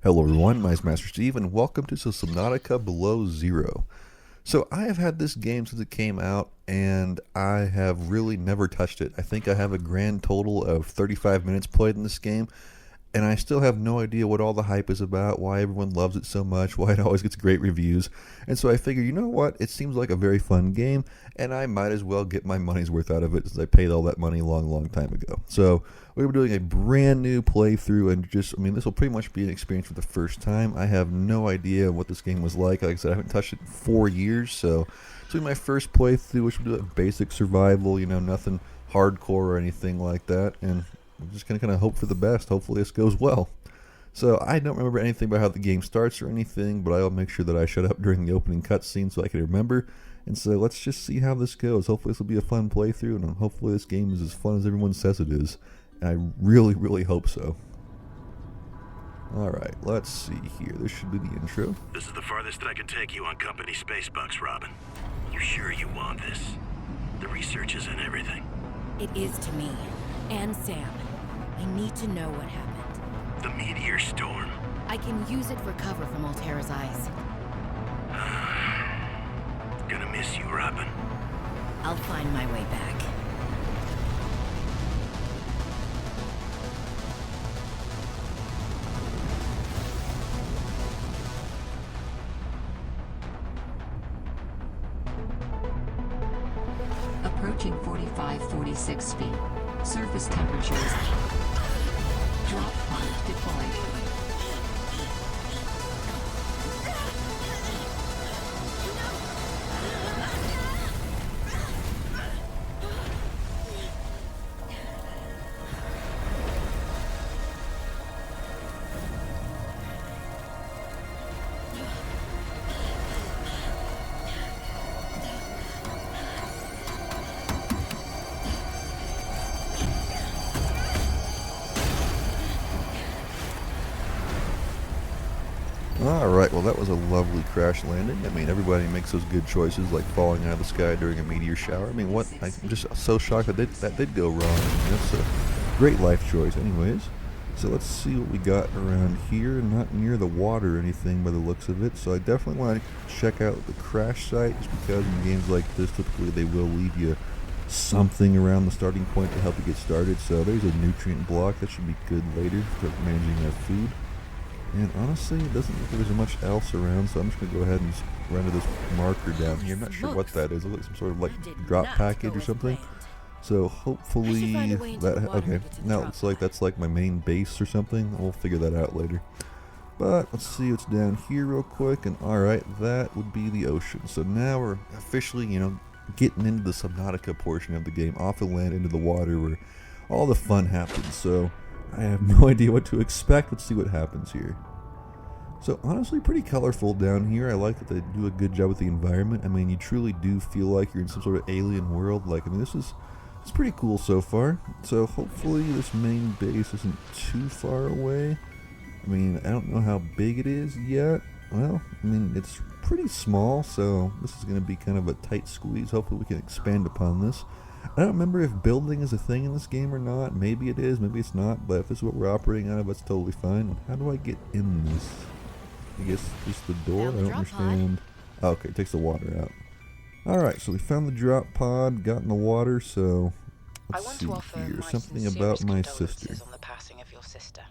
Hello everyone, my name is Master Steve, and welcome to Subnautica Below Zero. So I have had this game since it came out, and I have really never touched it. I think I have a grand total of 35 minutes played in this game, and I still have no idea what all the hype is about, why everyone loves it so much, why it always gets great reviews. And so I figured, you know what, it seems like a very fun game, and I might as well get my money's worth out of it since I paid all that money a long time ago. So we were doing a brand new playthrough, and this will pretty much be an experience for the first time. I have no idea what this game was like. Like I said, I haven't touched it in 4 years, so this will be my first playthrough, which will be like basic survival, nothing hardcore or anything like that, and I'm just going to kind of hope for the best. Hopefully this goes well. So I don't remember anything about how the game starts or anything, but I'll make sure that I shut up during the opening cutscene so I can remember. And so let's just see how this goes. Hopefully this will be a fun playthrough, and hopefully this game is as fun as everyone says it is. And I really hope so. Alright, let's see here. This should be the intro. This is the farthest that I can take you on company space bucks, Robin. You sure you want this? The research is in everything. It is to me. And Sam. I need to know what happened. The meteor storm. I can use it for cover from Altera's eyes. Gonna miss you, Robin. I'll find my way back. Approaching 46 feet. Surface temperatures. Drop pod deployed. Alright, well that was a lovely crash landing. I mean, everybody makes those good choices, like falling out of the sky during a meteor shower. I mean, what? I'm just so shocked that did go wrong. That's a great life choice anyways. So let's see what we got around here. Not near the water or anything by the looks of it. So I definitely want to check out the crash site, just because in games like this, typically they will leave you something around the starting point to help you get started. So there's a nutrient block that should be good later for managing our food. And honestly, it doesn't look like there's much else around, so I'm just going to go ahead and run to this marker down here. I'm not sure what that is. It looks like some sort of like drop package or something. So hopefully that, okay, now it looks like that's like my main base or something. We'll figure that out later. But let's see what's down here real quick, and alright, that would be the ocean. So now we're officially, getting into the Subnautica portion of the game, off the land into the water where all the fun happens. So I have no idea what to expect. Let's see what happens here. So honestly, pretty colorful down here. I like that they do a good job with the environment. I mean, you truly do feel like you're in some sort of alien world. Like, I mean, it's pretty cool so far. So hopefully this main base isn't too far away. I mean, I don't know how big it is yet. Well, I mean, it's pretty small, so this is going to be kind of a tight squeeze. Hopefully we can expand upon this. I don't remember if building is a thing in this game or not. Maybe it is, maybe it's not, but if this is what we're operating out of, that's totally fine. How do I get in this? I guess just the door? I don't understand. Oh, okay, it takes the water out. Alright, so we found the drop pod, got in the water, so let's see here. Something about my sister. On the passing of your sister.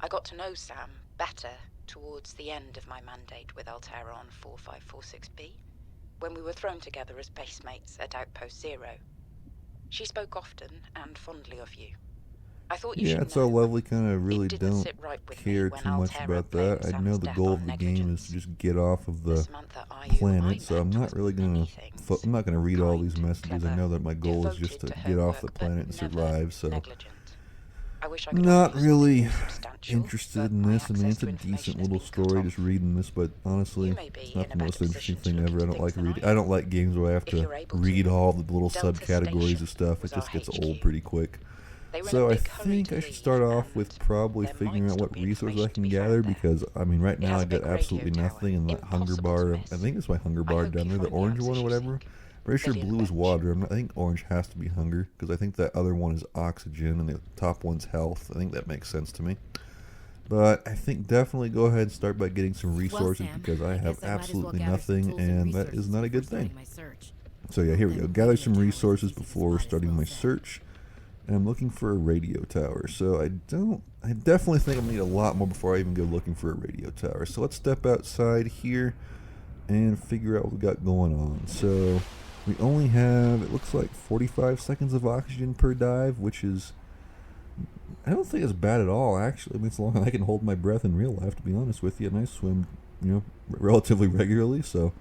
I got to know Sam better towards the end of my mandate with Altera on 4546B, when we were thrown together as base mates at Outpost Zero. She spoke often and fondly of you. I thought you should it's know all lovely, kind of really don't sit right with care me too when much Altera about blamed that. I know Sam's the death goal on of the game is negligence. to just get off of the Samantha, I planet, so I'm meant not was really going many to things. I'm not going to read all these Kind, messages. I clever, know that my goal is just to devoted to her get off the work, planet and but never survive, so negligent. I wish I could not offer you really something more substantial, interested but in my this. I mean, access it's a to decent information has little been cut story off. just reading this, but honestly, You may be it's not in the a most better interesting position to thing look ever. I into don't like things than reading. I I don't like games where I have If to you're able read to. all the little Delta subcategories Station of stuff. It was just our gets HQ. old pretty quick. They were in So a I big hurry think to I should leave, start off with and probably there figuring might out still what be resources I information to can be gather, found there. because I mean right It now has I a got big radio absolutely tower, nothing, and that hunger impossible to bar, I miss. think it's my hunger I bar hope down you there, the find the orange answers one or you whatever. seek. Pretty sure Billion blue is bench. water. I think orange has to be hunger, because I think that other one is oxygen and the top one's health. I think that makes sense to me. But I think definitely go ahead and start by getting some Well, resources Sam, because I have guess I might as well absolutely gather some nothing, tools and that resources is not a before good thing. starting my search. So yeah, here we Then go. Gather radio some tower is resources easy to before spot, as starting Will my said. search. And I'm looking for a radio tower. So I definitely think I'm gonna need a lot more before I even go looking for a radio tower. So let's step outside here and figure out what we got going on. So we only have, it looks like 45 seconds of oxygen per dive, which is, I don't think it's bad at all, actually. I mean, it's long as I can hold my breath in real life, to be honest with you. And I swim, relatively regularly, so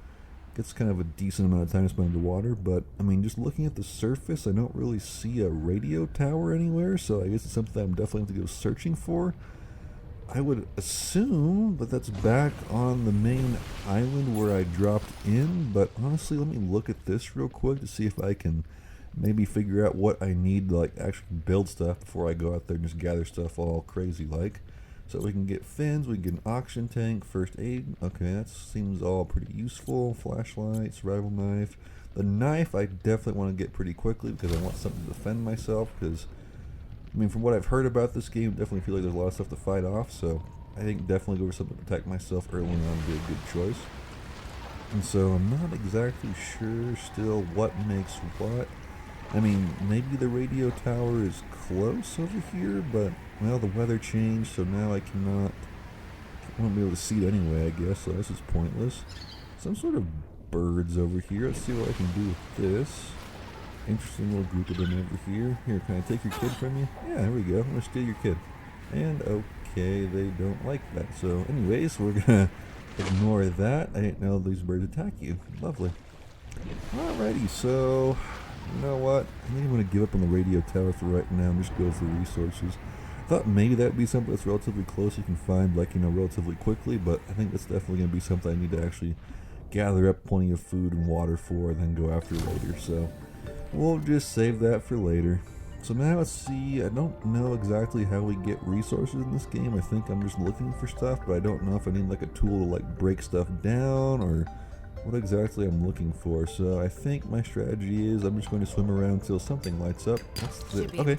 it's kind of a decent amount of time spent underwater. But, I mean, just looking at the surface, I don't really see a radio tower anywhere, so I guess it's something I'm definitely have to go searching for. I would assume that that's back on the main island where I dropped in, but honestly, let me look at this real quick to see if I can maybe figure out what I need to like actually build stuff before I go out there and just gather stuff all crazy like. So we can get fins, we can get an oxygen tank, first aid. Okay, that seems all pretty useful. Flashlight, survival knife. The knife I definitely want to get pretty quickly because I want something to defend myself because I mean, from what I've heard about this game, definitely feel like there's a lot of stuff to fight off, so I think definitely go for something to protect myself early on would be a good choice. And so I'm not exactly sure still what makes what. I mean, maybe the radio tower is close over here, but, well, the weather changed, so now I won't be able to see it anyway, I guess, so this is pointless. Some sort of birds over here. Let's see what I can do with this. Interesting little group of them over here. Here, can I take your kid from you? Yeah, there we go. I'm gonna steal your kid. And okay, they don't like that. So anyways, we're gonna ignore that. I didn't know these birds attack you. Lovely. Alrighty, so you know what? I think I'm gonna give up on the radio tower for right now and just go for resources. I thought maybe that'd be something that's relatively close you can find like, relatively quickly, but I think that's definitely gonna be something I need to actually gather up plenty of food and water for and then go after later. So we'll just save that for later. So now let's see, I don't know exactly how we get resources in this game. I think I'm just looking for stuff, but I don't know if I need like a tool to like break stuff down or what exactly I'm looking for. So I think my strategy is I'm just going to swim around until something lights up. That's it. Okay,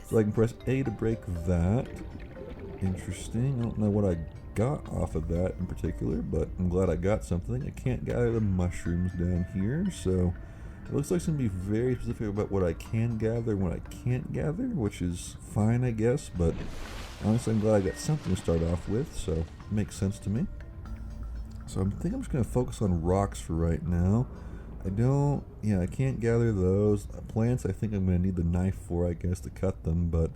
so I can press A to break that. Interesting. I don't know what I got off of that in particular, but I'm glad I got something. I can't gather the mushrooms down here, so it looks like it's going to be very specific about what I can gather and what I can't gather, which is fine, I guess, but honestly, I'm glad I got something to start off with, so it makes sense to me. So I think I'm just going to focus on rocks for right now. I can't gather those. Plants, I think I'm going to need the knife for, I guess, to cut them, but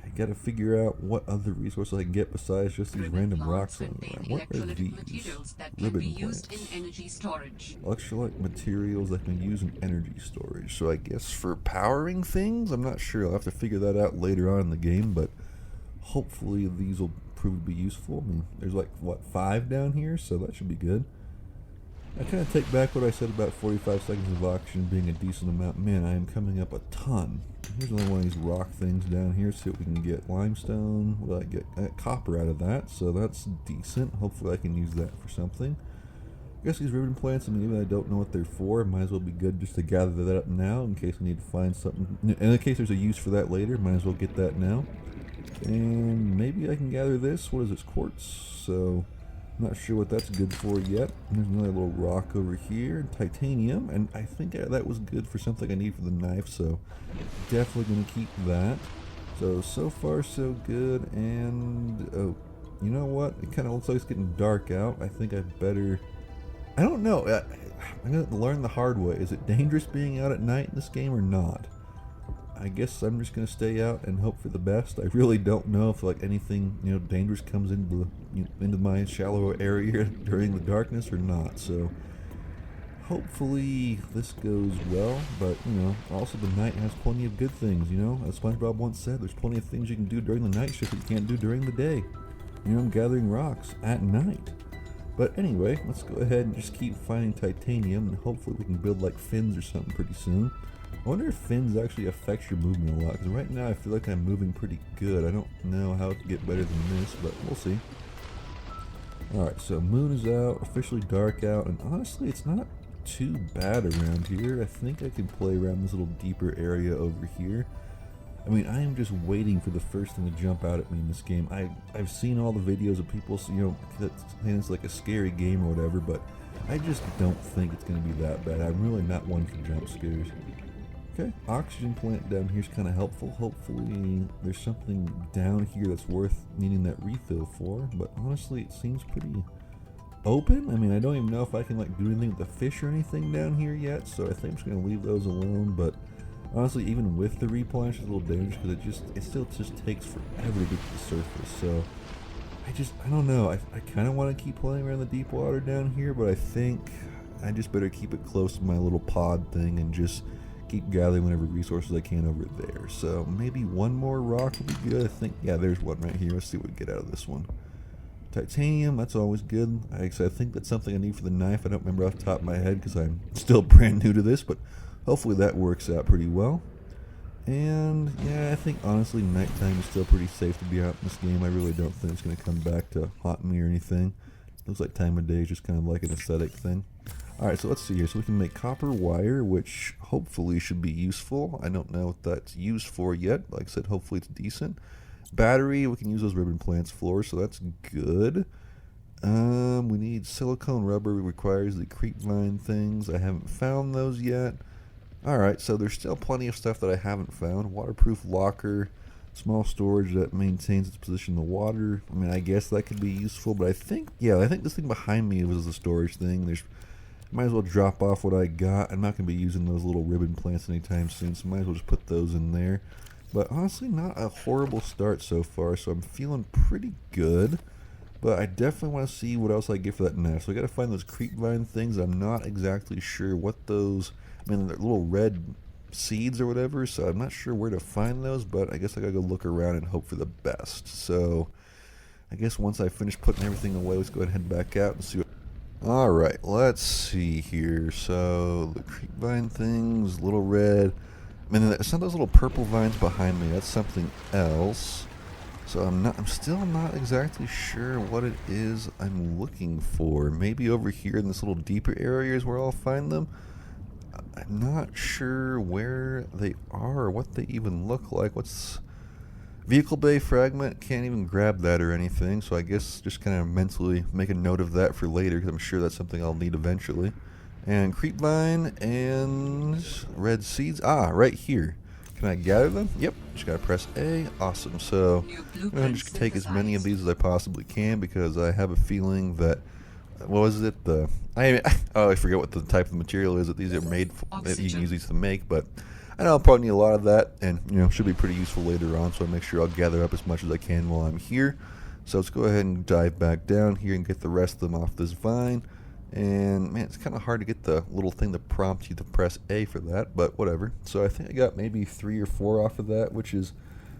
I got to figure out what other resources I can get besides just these random rocks laying around. What are these? Ribbon plants. Electrolyte materials that can be used in energy storage. So I guess for powering things? I'm not sure. I'll have to figure that out later on in the game, but hopefully these will prove to be useful. I mean, there's like, 5 down here? So that should be good. I kind of take back what I said about 45 seconds of oxygen being a decent amount. Man, I am coming up a ton. Here's another one of these rock things down here. See what we can get. Limestone. What did I get? I got copper out of that, so that's decent. Hopefully I can use that for something. I guess these ribbon plants, I mean, even I don't know what they're for, it might as well be good just to gather that up now in case I need to find something. In case there's a use for that later, might as well get that now. And maybe I can gather this. What is this? Quartz. So I'm not sure what that's good for yet. There's another little rock over here, titanium, and I think that was good for something I need for the knife, so definitely going to keep that. So far so good, and oh, you know what? It kind of looks like it's getting dark out. I think I better, I don't know, I'm going to learn the hard way. Is it dangerous being out at night in this game or not? I guess I'm just going to stay out and hope for the best. I really don't know if like anything dangerous comes into my shallow area during the darkness or not. So hopefully this goes well. But also the night has plenty of good things. As SpongeBob once said, there's plenty of things you can do during the night shift that you can't do during the day. I'm gathering rocks at night. But anyway, let's go ahead and just keep finding titanium, and hopefully we can build like fins or something pretty soon. I wonder if fins actually affect your movement a lot, because right now I feel like I'm moving pretty good. I don't know how to get better than this, but we'll see. Alright, so moon is out, officially dark out, and honestly it's not too bad around here. I think I can play around this little deeper area over here. I mean, I am just waiting for the first thing to jump out at me in this game. I've seen all the videos of people, saying it's like a scary game or whatever, but I just don't think it's going to be that bad. I'm really not one for jump scares. Okay, oxygen plant down here is kind of helpful. Hopefully there's something down here that's worth needing that refill for, but honestly it seems pretty open. I mean, I don't even know if I can like do anything with the fish or anything down here yet, so I think I'm just going to leave those alone, but honestly, even with the replenish, it's a little dangerous because it still just takes forever to get to the surface. So I don't know. I kind of want to keep playing around the deep water down here, but I think I just better keep it close to my little pod thing and just keep gathering whatever resources I can over there. So maybe one more rock will be good. I think, yeah, there's one right here. Let's see what we get out of this one. Titanium, that's always good. I think that's something I need for the knife. I don't remember off the top of my head because I'm still brand new to this, but hopefully that works out pretty well. And yeah, I think honestly nighttime is still pretty safe to be out in this game. I really don't think it's going to come back to haunt me or anything. Looks like time of day is just kind of like an aesthetic thing. Alright, so let's see here. So we can make copper wire, which hopefully should be useful. I don't know what that's used for yet. Like I said, hopefully it's decent. Battery, we can use those ribbon plants for, so that's good. We need silicone rubber. It requires the creep vine things. I haven't found those yet. Alright, so there's still plenty of stuff that I haven't found. Waterproof locker, small storage that maintains its position in the water. I mean, I guess that could be useful, but I think this thing behind me was a storage thing. Might as well drop off what I got. I'm not going to be using those little ribbon plants anytime soon, so might as well just put those in there. But honestly, not a horrible start so far, so I'm feeling pretty good. But I definitely want to see what else I get for that knife. So I got to find those creep vine things. I'm not exactly sure what those, I mean, they're little red seeds or whatever, so I'm not sure where to find those, but I guess I got to go look around and hope for the best. So I guess once I finish putting everything away, let's go ahead and head back out and see what... Alright, let's see here. So the creep vine things, little red. I mean, it's not those little purple vines behind me. That's something else. So I'm still not exactly sure what it is I'm looking for. Maybe over here in this little deeper area is where I'll find them. I'm not sure where they are or what they even look like. What's vehicle bay fragment? Can't even grab that or anything. So I guess just kind of mentally make a note of that for later because I'm sure that's something I'll need eventually. And creep vine and red seeds. Right here. Can I gather them? Yep. Just gotta press A. Awesome. So I'm gonna just take as many of these as I possibly can because I have a feeling that what was it? I forget what the type of material is that these are made for, that you can use these to make, but I know I'll probably need a lot of that, and should be pretty useful later on. So I'll make sure I'll gather up as much as I can while I'm here. So let's go ahead and dive back down here and get the rest of them off this vine. And man, it's kind of hard to get the little thing to prompt you to press A for that, but whatever. So I think I got maybe 3 or 4 off of that, which is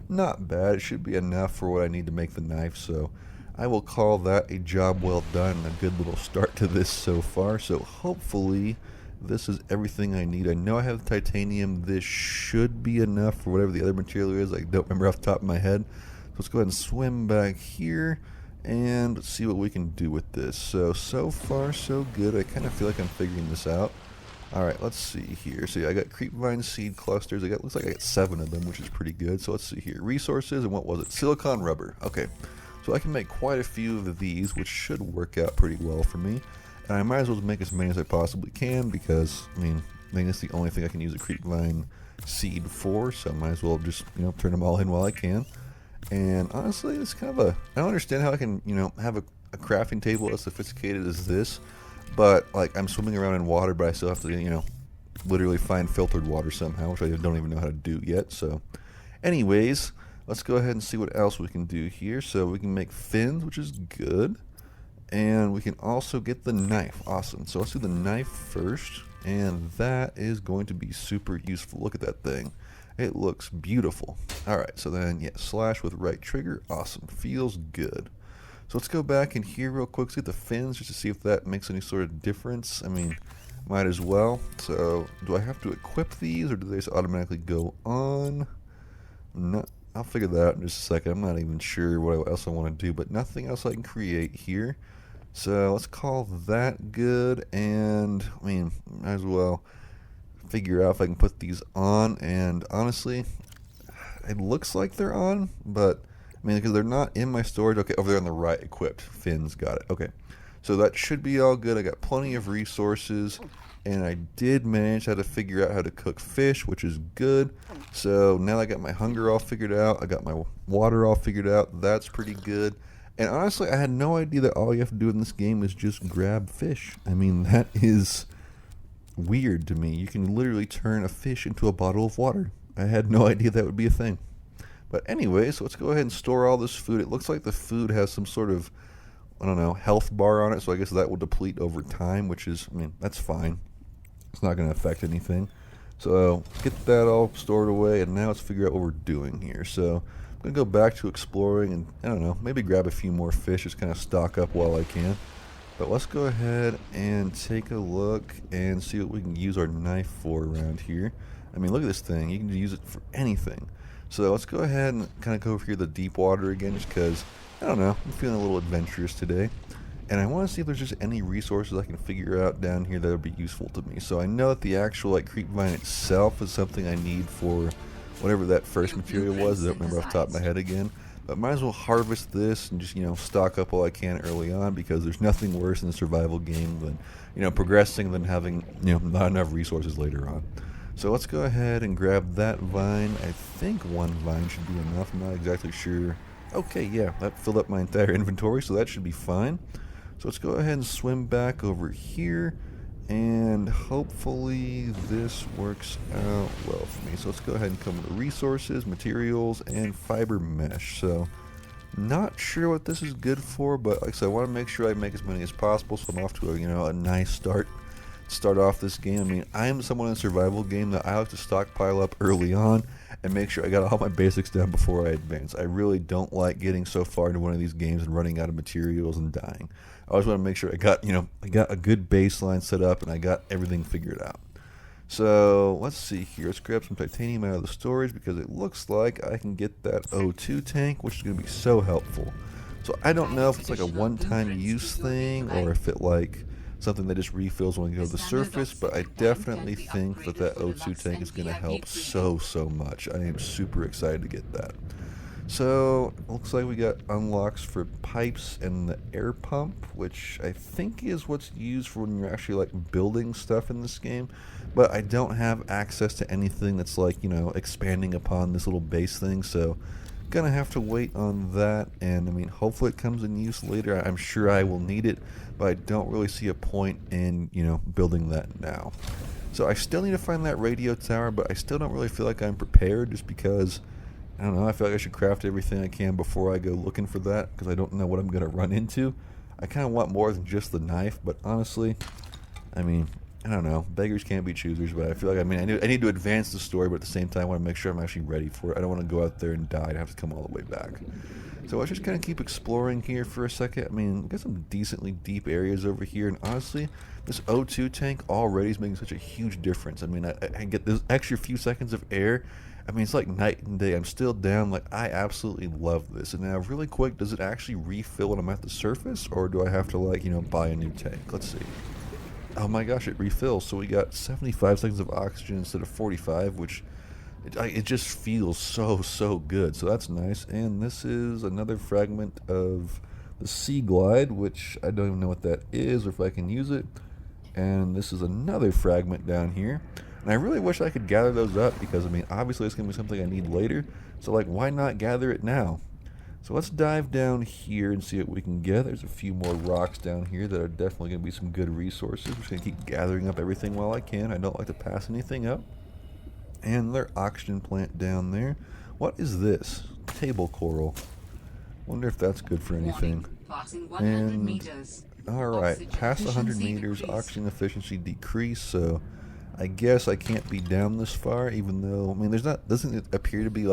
not bad. It should be enough for what I need to make the knife. So I will call that a job well done and a good little start to this so far. So hopefully this is everything I need. I know I have the titanium. This should be enough for whatever the other material is. I don't remember off the top of my head. So let's go ahead and swim back here and see what we can do with this. So far so good. I kind of feel like I'm figuring this out. Alright, let's see here. So yeah, I got creep vine seed clusters. Looks like I got 7 of them, which is pretty good. So let's see here. Resources, and what was it? Silicon rubber. Okay. So I can make quite a few of these, which should work out pretty well for me. And I might as well make as many as I possibly can because, I think it's the only thing I can use a creep vine seed for. So I might as well just, turn them all in while I can. And honestly, it's kind of I don't understand how I can, have a crafting table as sophisticated as this, but like I'm swimming around in water, but I still have to, literally find filtered water somehow, which I don't even know how to do yet. So anyways, let's go ahead and see what else we can do here. So we can make fins, which is good. And we can also get the knife. Awesome. So let's do the knife first. And that is going to be super useful. Look at that thing. It looks beautiful. Alright, so then, slash with right trigger. Awesome. Feels good. So let's go back in here real quick. Let's get the fins just to see if that makes any sort of difference. Might as well. So, do I have to equip these or do they just automatically go on? No, I'll figure that out in just a second. I'm not even sure what else I want to do, but nothing else I can create here. So let's call that good, and might as well figure out if I can put these on. And honestly, it looks like they're on, but I mean, because they're not in my storage. Okay, over there on the right, equipped. Fins, got it. Okay, so that should be all good. I got plenty of resources, and I did manage how to figure out how to cook fish, which is good. So now I got my hunger all figured out. I got my water all figured out. That's pretty good. And honestly, I had no idea that all you have to do in this game is just grab fish. I mean, that is weird to me. You can literally turn a fish into a bottle of water. I had no idea that would be a thing. But anyways, let's go ahead and store all this food. It looks like the food has some sort of, I don't know, health bar on it, so I guess that will deplete over time, which is, I mean, that's fine. It's not going to affect anything. So get that all stored away, and now let's figure out what we're doing here. So I'm going to go back to exploring and, I don't know, maybe grab a few more fish, just kind of stock up while I can. But let's go ahead and take a look and see what we can use our knife for around here. I mean, look at this thing. You can use it for anything. So let's go ahead and kind of go over here to the deep water again, just because, I don't know, I'm feeling a little adventurous today. And I want to see if there's just any resources I can figure out down here that would be useful to me. So I know that the actual creep vine itself is something I need for whatever that first material was. I don't remember off the top of my head again. But might as well harvest this and just, stock up all I can early on, because there's nothing worse in a survival game than, progressing than having, not enough resources later on. So let's go ahead and grab that vine. I think one vine should be enough. I'm not exactly sure. Okay, yeah, that filled up my entire inventory, so that should be fine. So let's go ahead and swim back over here, and hopefully this works out well for me. So let's go ahead and come to resources, materials, and fiber mesh. So not sure what this is good for, but like I said, I want to make sure I make as many as possible, so I'm off to a nice start off this game. I mean, I am someone in a survival game that I like to stockpile up early on and make sure I got all my basics done before I advance. I really don't like getting so far into one of these games and running out of materials and dying. I always want to make sure I got a good baseline set up and I got everything figured out. So let's see here. Let's grab some titanium out of the storage, because it looks like I can get that O2 tank, which is going to be so helpful. So I don't know if it's like a one-time use thing or if it something that just refills when you go to the surface, but I definitely think that O2 tank is going to help so much. I am super excited to get that. So looks like we got unlocks for pipes and the air pump, which I think is what's used for when you're actually building stuff in this game. But I don't have access to anything that's expanding upon this little base thing, so gonna have to wait on that. And I mean, hopefully it comes in use later. I'm sure I will need it, but I don't really see a point in building that now. So I still need to find that radio tower, but I still don't really feel like I'm prepared, just because I don't know, I feel like I should craft everything I can before I go looking for that, because I don't know what I'm gonna run into. I kind of want more than just the knife, but honestly, I mean, I don't know. Beggars can't be choosers, but I feel like I need to advance the story, but at the same time I want to make sure I'm actually ready for it. I don't want to go out there and die and have to come all the way back. So let's just kind of keep exploring here for a second. I mean, we've got some decently deep areas over here, and honestly, this O2 tank already is making such a huge difference. I mean, I get this extra few seconds of air. I mean, it's like night and day. I'm still down. I absolutely love this. And now, really quick, does it actually refill when I'm at the surface, or do I have to, buy a new tank? Let's see. Oh my gosh, it refills. So we got 75 seconds of oxygen instead of 45, which it just feels so good. So that's nice. And this is another fragment of the Sea Glide, which I don't even know what that is or if I can use it. And this is another fragment down here. And I really wish I could gather those up, because I mean, obviously it's going to be something I need later. So why not gather it now? So let's dive down here and see what we can get. There's a few more rocks down here that are definitely going to be some good resources. I'm just going to keep gathering up everything while I can. I don't like to pass anything up. And their oxygen plant down there. What is this? Table coral. Wonder if that's good for anything. And alright, past 100 meters, oxygen efficiency decrease, so I guess I can't be down this far, even though, I mean, doesn't it appear to be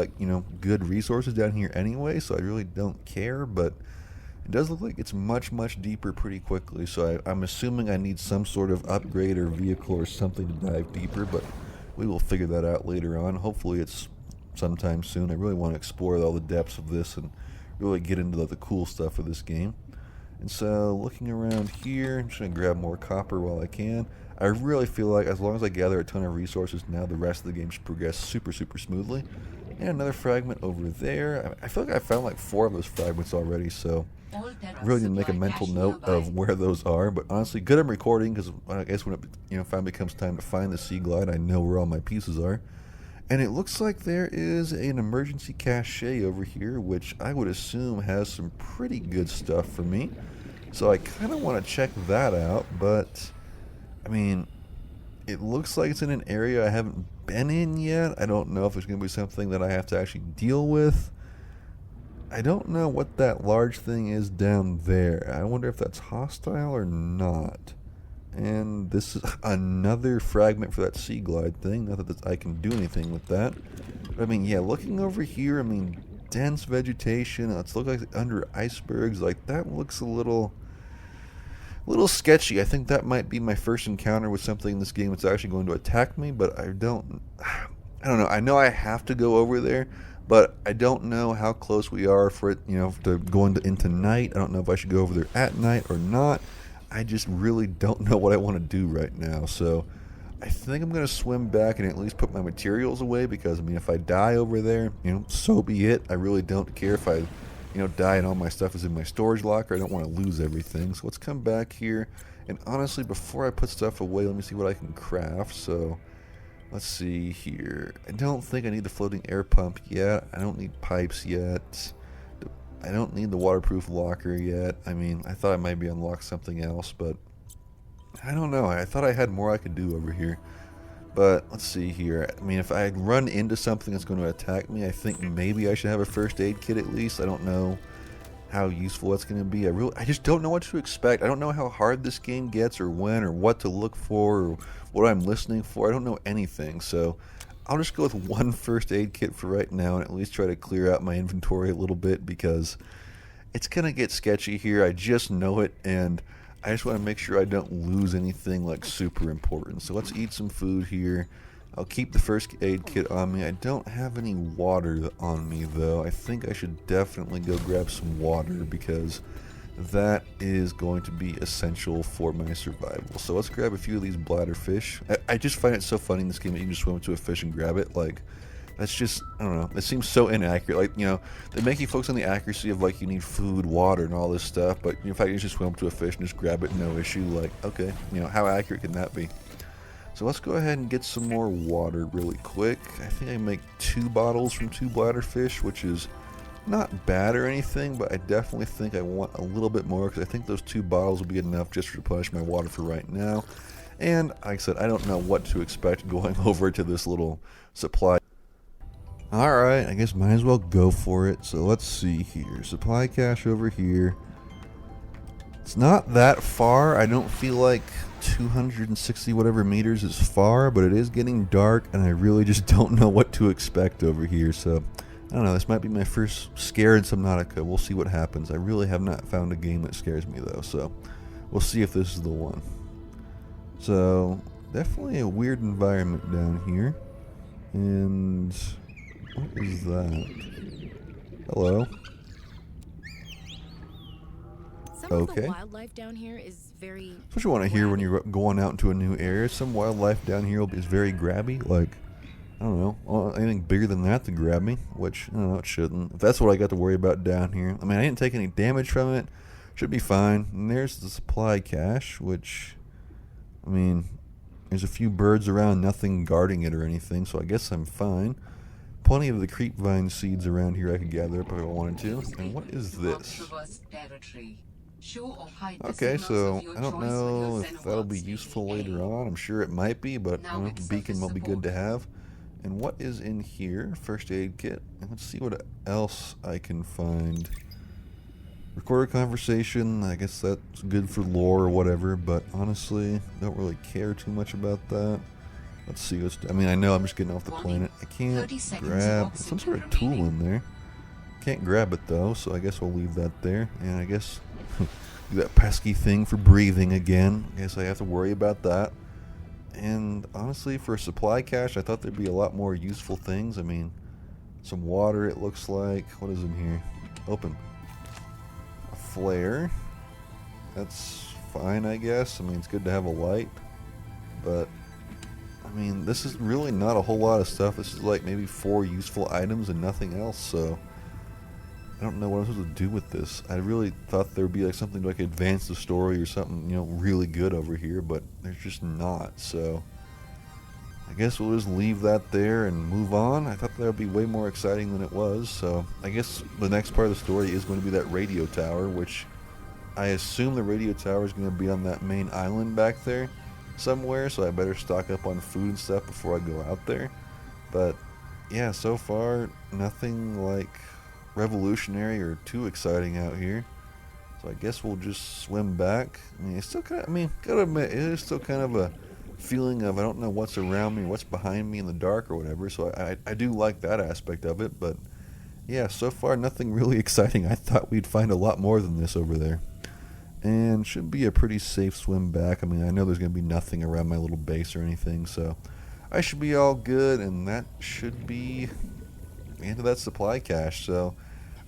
good resources down here anyway, so I really don't care, but it does look like it's much deeper pretty quickly, so I'm assuming I need some sort of upgrade or vehicle or something to dive deeper, but we will figure that out later on. Hopefully it's sometime soon. I really want to explore all the depths of this and really get into the cool stuff of this game. And so, looking around here, I'm just going to grab more copper while I can. I really feel like as long as I gather a ton of resources now, the rest of the game should progress super smoothly. And another fragment over there. I feel like I found like 4 of those fragments already, so All I really need to make a mental note of where those are. But honestly, good I'm recording, because I guess when it finally comes time to find the Sea Glide, I know where all my pieces are. And it looks like there is an emergency cache over here, which I would assume has some pretty good stuff for me. So I kind of want to check that out, but I mean, it looks like it's in an area I haven't been in yet. I don't know if there's going to be something that I have to actually deal with. I don't know what that large thing is down there. I wonder if that's hostile or not. And this is another fragment for that Sea Glide thing. Not that I can do anything with that. But I mean, yeah, looking over here, I mean, dense vegetation. It's look like under icebergs. Like, that looks a little sketchy. I think that might be my first encounter with something in this game that's actually going to attack me, but I don't know. I know I have to go over there, but I don't know how close we are for it, to go into night. I don't know if I should go over there at night or not. I just really don't know what I want to do right now. So I think I'm going to swim back and at least put my materials away, because I mean, if I die over there, so be it. I really don't care if I die and all my stuff is in my storage locker. I don't want to lose everything. So let's come back here. And honestly, before I put stuff away, let me see what I can craft. So let's see here. I don't think I need the floating air pump yet. I don't need pipes yet. I don't need the waterproof locker yet. I mean, I thought I might be unlocked something else, but I don't know. I thought I had more I could do over here. But let's see here. I mean, if I run into something that's going to attack me, I think maybe I should have a first aid kit at least. I don't know how useful that's going to be. I just don't know what to expect. I don't know how hard this game gets, or when, or what to look for, or what I'm listening for. I don't know anything. So I'll just go with one first aid kit for right now, and at least try to clear out my inventory a little bit, because it's going to get sketchy here. I just know it, and I just want to make sure I don't lose anything like super important. So let's eat some food here. I'll keep the first aid kit on me. I don't have any water on me though. I think I should definitely go grab some water, because that is going to be essential for my survival. So let's grab a few of these bladderfish. I just find it so funny in this game that you can just swim up to a fish and grab it. Like, that's just, I don't know, it seems so inaccurate. Like, they make you focus on the accuracy of, like, you need food, water, and all this stuff, but in fact, you just swim up to a fish and just grab it, no issue. Like, okay, how accurate can that be? So let's go ahead and get some more water really quick. I think I make 2 bottles from 2 bladderfish, which is not bad or anything, but I definitely think I want a little bit more, because I think those 2 bottles will be enough just to replenish my water for right now. And like I said, I don't know what to expect going over to this little supply. Alright, I guess might as well go for it. So let's see here. Supply cache over here. It's not that far. I don't feel like 260 whatever meters is far, but it is getting dark, and I really just don't know what to expect over here. So I don't know, this might be my first scare in Subnautica. We'll see what happens. I really have not found a game that scares me though, so we'll see if this is the one. So definitely a weird environment down here. And what is that? Hello? Some of the wildlife down here is very... That's what you want to hear when you're going out into a new area. Some wildlife down here is very grabby. Like, I don't know, anything bigger than that to grab me, which, I don't know, it shouldn't. If that's what I got to worry about down here. I mean, I didn't take any damage from it. Should be fine. And there's the supply cache, which, I mean, there's a few birds around, nothing guarding it or anything, so I guess I'm fine. Plenty of the creepvine seeds around here I could gather up if I wanted to. And what is this? Okay, so I don't know if that'll be useful later on. I'm sure it might be, but beacon will be good to have. And what is in here? First aid kit. And let's see what else I can find. Recorded conversation. I guess that's good for lore or whatever, but honestly, don't really care too much about that. Let's see. I mean, I know I'm just getting off the planet. I can't grab some sort of tool in there. Can't grab it though, so I guess we'll leave that there. And I guess that pesky thing for breathing again. I guess I have to worry about that. And honestly, for a supply cache, I thought there'd be a lot more useful things. I mean, some water, it looks like. What is in here? Open. A flare. That's fine, I guess. I mean, it's good to have a light. But I mean, this is really not a whole lot of stuff. This is like maybe 4 useful items and nothing else, so I don't know what I'm supposed to do with this. I really thought there would be like something to like advance the story or something, you know, really good over here, but there's just not, so I guess we'll just leave that there and move on. I thought that would be way more exciting than it was, so I guess the next part of the story is going to be that radio tower, which I assume the radio tower is going to be on that main island back there somewhere, so I better stock up on food and stuff before I go out there. But yeah, so far nothing like revolutionary or too exciting out here. So I guess we'll just swim back. I mean, it's still kind of, I mean, gotta admit, it is still kind of a feeling of I don't know what's around me or what's behind me in the dark or whatever. So I do like that aspect of it. But yeah, so far nothing really exciting. I thought we'd find a lot more than this over there. And should be a pretty safe swim back. I mean, I know there's going to be nothing around my little base or anything, so I should be all good, and that should be the end of that supply cache. So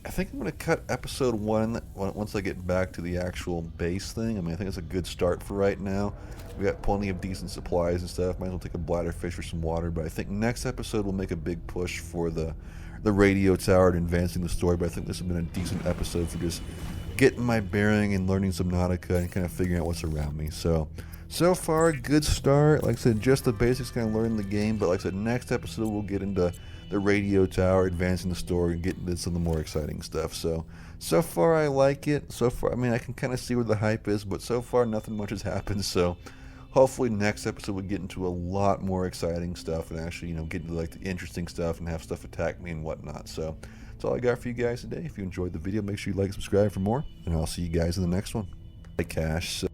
I think I'm going to cut episode 1 once I get back to the actual base thing. I mean, I think it's a good start for right now. We got plenty of decent supplies and stuff. Might as well take a bladder fish for some water, but I think next episode we'll make a big push for the radio tower and advancing the story. But I think this has been a decent episode for just getting my bearing and learning Subnautica and kind of figuring out what's around me. So far, good start. Like I said, just the basics, kind of learning the game. But like I said, next episode we'll get into the radio tower, advancing the story, and getting into some of the more exciting stuff. So far I like it. So far, I mean, I can kind of see where the hype is, but so far nothing much has happened. So hopefully next episode we get into a lot more exciting stuff and actually, you know, get into like the interesting stuff and have stuff attack me and whatnot. So that's all I got for you guys today. If you enjoyed the video, make sure you like and subscribe for more, and I'll see you guys in the next one. Bye, Cash.